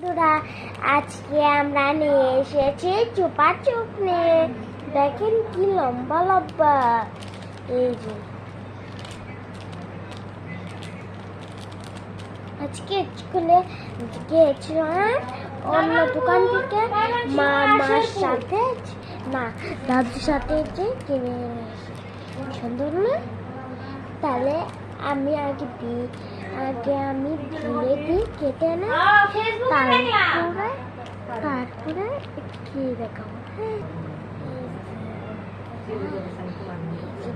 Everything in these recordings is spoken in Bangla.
বন্ধুরা, আজকে আমরা নিয়ে এসেছি চুপা চুপ নিয়ে। দেখেন কি লম্বা লম্বা। এই যে আজকে স্কুলে গিয়েছিলাম অন্য দোকান থেকে, মার সাথে না দাদুর সাথে যে কিনে এনেছি। সুন্দর না? তাহলে আমি আগে ধুয়ে দিই, কেটে না, তারপরে কি দেখাবো।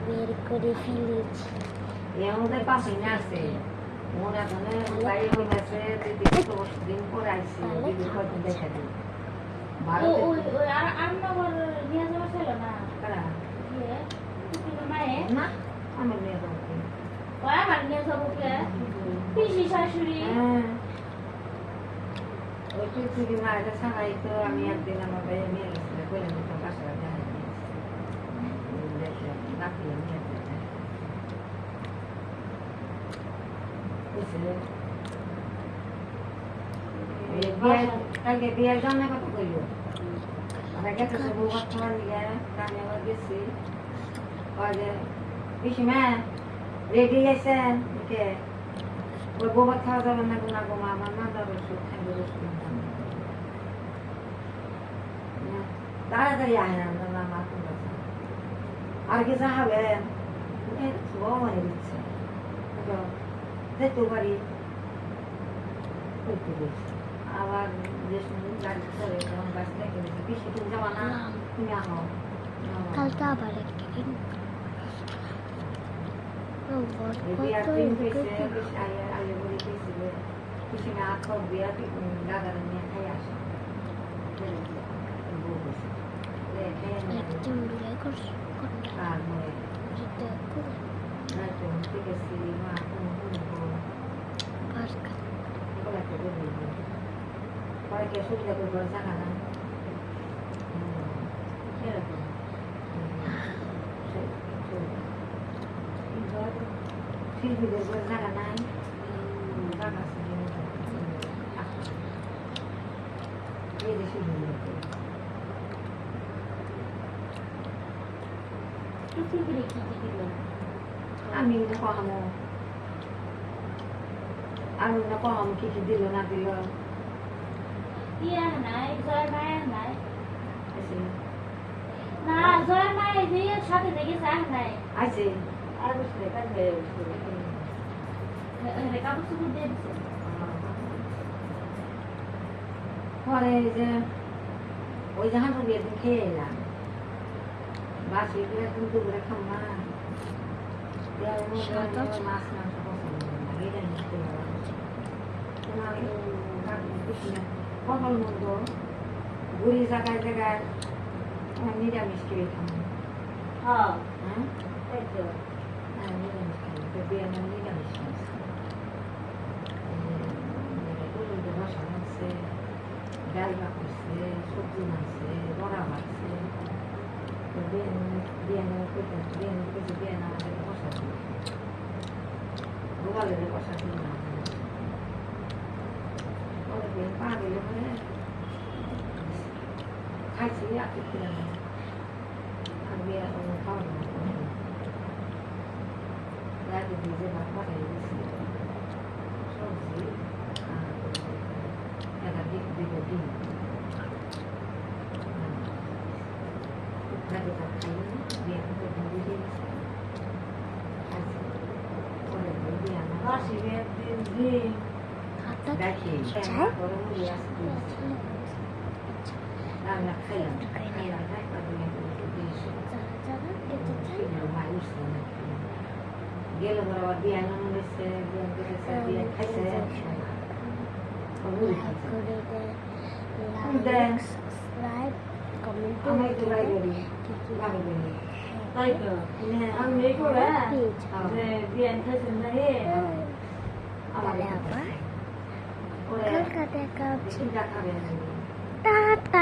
বের করে ফেলেছি। আমি একদিন আমার ভাইয়া নিয়ে গেছিল বললাম তো বাসায় কালকে বিয়ের জন্য কত কইল গেছে বউ ভাত খাওয়ার লিগে আমি আবার গেছি পিসিমা রেডি আছে ওকে ওই বউ ভাত খাওয়া যাবে না গো মা আমার মাথার ওষুধ খাইবে তাড়াতাড়ি আয় না আমার আর কি যা হবে মানে দিচ্ছে যেতে পারি আবার যে গাড়ি চলে গাছ দেখে পিসি তুমি যাবা না তুমি আহ কালকে আবার একটা সুবিধা করবো জানা না শিল্পীদের জায়গা নাই আমি কহামো কি কি দিল না দিল সাথে দেখে চান নাই আছে পরে যে ওই জাহাজ একদিন খেয়ে এলাম বাসি একদিন দুপুরে খাম না মাছ মাংস পটল মুন্ড গুড়ি জায়গায় জায়গায় নিরামিষ খেয়ে খাম নিরামিষ খাই বিয়ানো নিরামিষ বসা মানছে ডাল মাখছে সবজি মানছে বড়া মাখছে বিয়ানো আমাদের বসা দিই গোপালের বসা দিই না পা দিলে মানে খাইছি আর কি খেলাম আর বিয়া খাওয়া রাতে ভিজে ভাত পাঠাই দিয়েছি সবজি একটা দিক দিকে দিন রাতে ভাত খাই বিয়ে বুঝে গেছে দেখি রান্না খাইলাম গেল বরাবর বিয়ে আনন্দ হয়েছে বিয়ে খাইছে কলকাতা দেখা হচ্ছে। টাটা।